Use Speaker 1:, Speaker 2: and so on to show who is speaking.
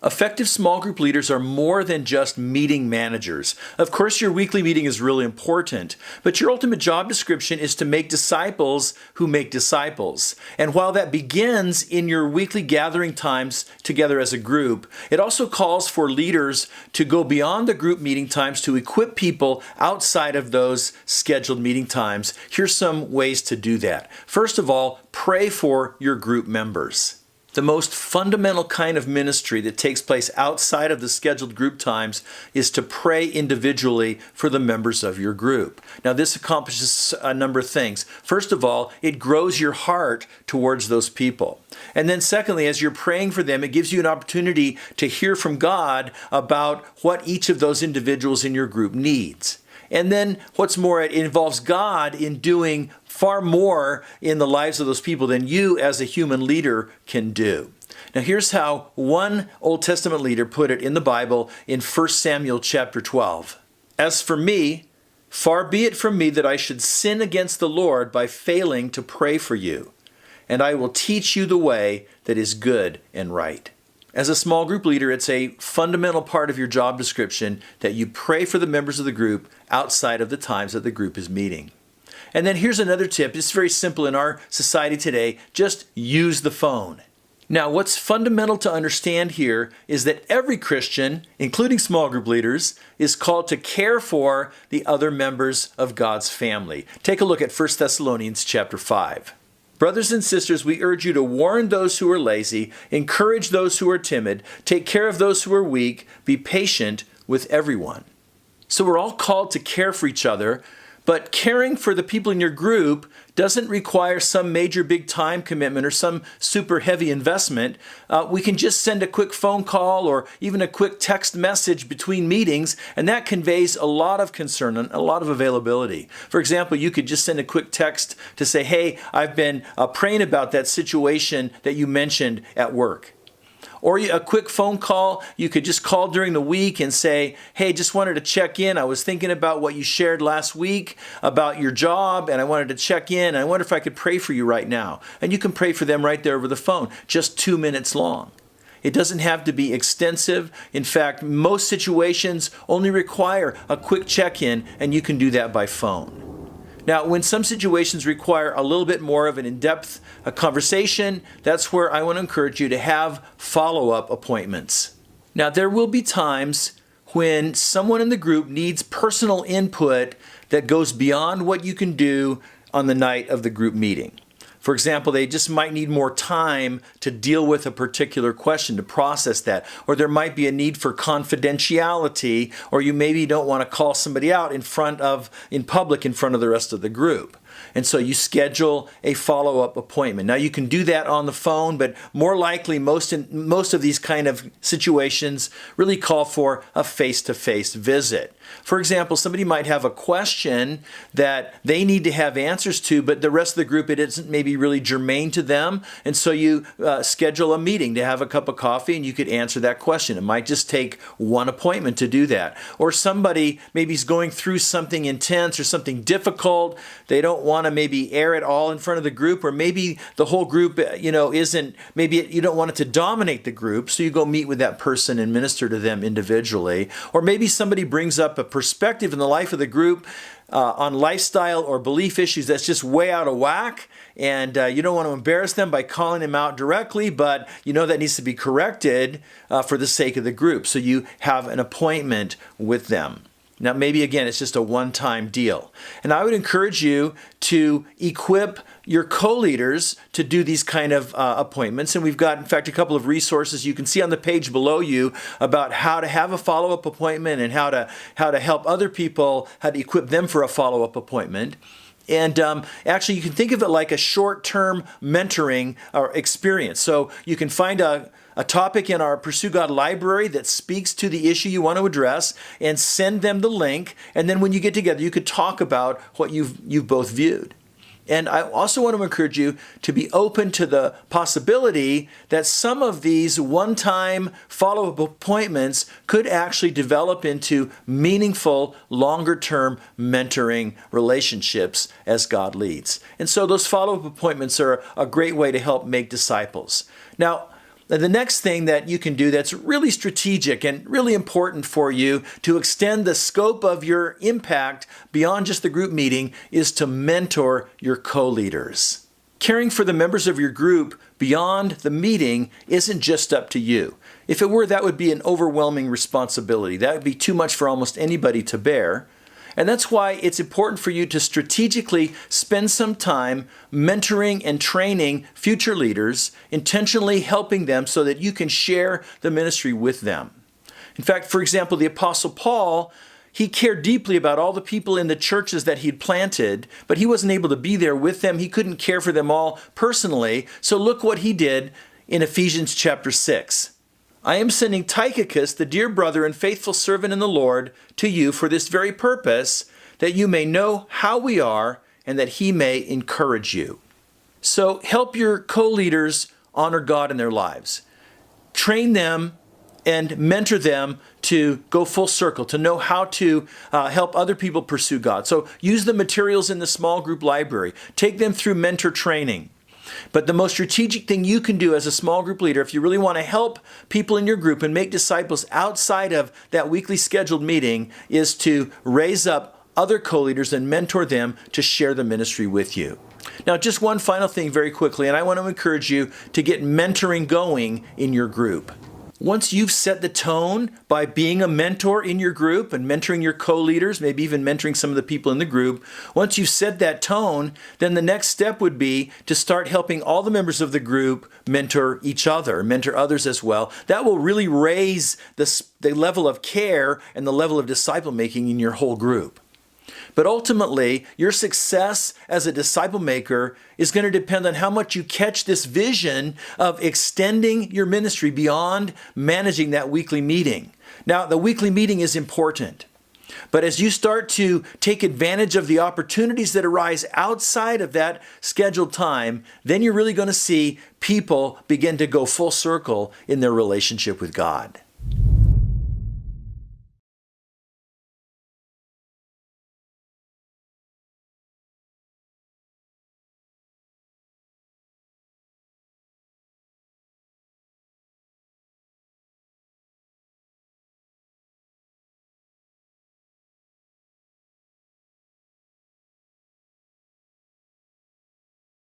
Speaker 1: Effective small group leaders are more than just meeting managers. Of course, your weekly meeting is really important, but your ultimate job description is to make disciples who make disciples. And while that begins in your weekly gathering times together as a group, it also calls for leaders to go beyond the group meeting times to equip people outside of those scheduled meeting times. Here's some ways to do that. First of all, pray for your group members. The most fundamental kind of ministry that takes place outside of the scheduled group times is to pray individually for the members of your group. Now, this accomplishes a number of things. First of all, it grows your heart towards those people. And then secondly, as you're praying for them, it gives you an opportunity to hear from God about what each of those individuals in your group needs. And then what's more, it involves God in doing far more in the lives of those people than you as a human leader can do. Now here's how one Old Testament leader put it in the Bible in 1 Samuel chapter 12. As for me, far be it from me that I should sin against the Lord by failing to pray for you, and I will teach you the way that is good and right. As a small group leader, it's a fundamental part of your job description that you pray for the members of the group outside of the times that the group is meeting. And then here's another tip. It's very simple in our society today. Just use the phone. Now, what's fundamental to understand here is that every Christian, including small group leaders, is called to care for the other members of God's family. Take a look at 1 Thessalonians chapter 5. Brothers and sisters, we urge you to warn those who are lazy, encourage those who are timid, take care of those who are weak, be patient with everyone. So we're all called to care for each other, but caring for the people in your group doesn't require some major big time commitment or some super heavy investment. We can just send a quick phone call or even a quick text message between meetings, and that conveys a lot of concern and a lot of availability. For example, you could just send a quick text to say, hey, I've been praying about that situation that you mentioned at work. Or a quick phone call, you could just call during the week and say, hey, just wanted to check in. I was thinking about what you shared last week about your job, and I wanted to check in. I wonder if I could pray for you right now. And you can pray for them right there over the phone, just 2 minutes long. It doesn't have to be extensive. In fact, most situations only require a quick check-in, and you can do that by phone. Now, when some situations require a little bit more of an in-depth conversation, that's where I want to encourage you to have follow-up appointments. Now, there will be times when someone in the group needs personal input that goes beyond what you can do on the night of the group meeting. For example, they just might need more time to deal with a particular question, to process that. Or there might be a need for confidentiality, or you maybe don't want to call somebody out in public in front of the rest of the group. And so you schedule a follow-up appointment. Now you can do that on the phone, but more likely most of these kind of situations really call for a face-to-face visit. For example, somebody might have a question that they need to have answers to, but the rest of the group, it isn't maybe really germane to them. And so you schedule a meeting to have a cup of coffee and you could answer that question. It might just take one appointment to do that. Or somebody maybe is going through something intense or something difficult. They don't want to maybe air it all in front of the group, or maybe the whole group, you don't want it to dominate the group. So you go meet with that person and minister to them individually. Or maybe somebody brings up a perspective in the life of the group on lifestyle or belief issues that's just way out of whack, and you don't want to embarrass them by calling them out directly, but you know that needs to be corrected for the sake of the group. So you have an appointment with them. Now, maybe again, it's just a one-time deal. And I would encourage you to equip your co-leaders to do these kind of appointments. And we've got, in fact, a couple of resources you can see on the page below you about how to have a follow-up appointment and how to help other people, how to equip them for a follow-up appointment. And actually, you can think of it like a short-term mentoring experience. So you can find a topic in our Pursue God library that speaks to the issue you want to address and send them the link. And then when you get together, you could talk about what you've both viewed. And I also want to encourage you to be open to the possibility that some of these one-time follow-up appointments could actually develop into meaningful, longer-term mentoring relationships as God leads. And so those follow-up appointments are a great way to help make disciples. Now, Now, the next thing that you can do that's really strategic and really important for you to extend the scope of your impact beyond just the group meeting is to mentor your co-leaders. Caring for the members of your group beyond the meeting isn't just up to you. If it were, that would be an overwhelming responsibility. That would be too much for almost anybody to bear. And that's why it's important for you to strategically spend some time mentoring and training future leaders, intentionally helping them so that you can share the ministry with them. In fact, for example, the Apostle Paul, he cared deeply about all the people in the churches that he'd planted, but he wasn't able to be there with them. He couldn't care for them all personally. So look what he did in Ephesians chapter 6. I am sending Tychicus, the dear brother and faithful servant in the Lord, to you for this very purpose, that you may know how we are and that he may encourage you. So help your co-leaders honor God in their lives. Train them and mentor them to go full circle, to know how to help other people pursue God. So use the materials in the small group library. Take them through mentor training. But the most strategic thing you can do as a small group leader, if you really want to help people in your group and make disciples outside of that weekly scheduled meeting, is to raise up other co-leaders and mentor them to share the ministry with you. Now, just one final thing very quickly, and I want to encourage you to get mentoring going in your group. Once you've set the tone by being a mentor in your group and mentoring your co-leaders, maybe even mentoring some of the people in the group, once you've set that tone, then the next step would be to start helping all the members of the group mentor each other, mentor others as well. That will really raise the level of care and the level of disciple making in your whole group. But ultimately, your success as a disciple maker is going to depend on how much you catch this vision of extending your ministry beyond managing that weekly meeting. Now, the weekly meeting is important, but as you start to take advantage of the opportunities that arise outside of that scheduled time, then you're really going to see people begin to go full circle in their relationship with God.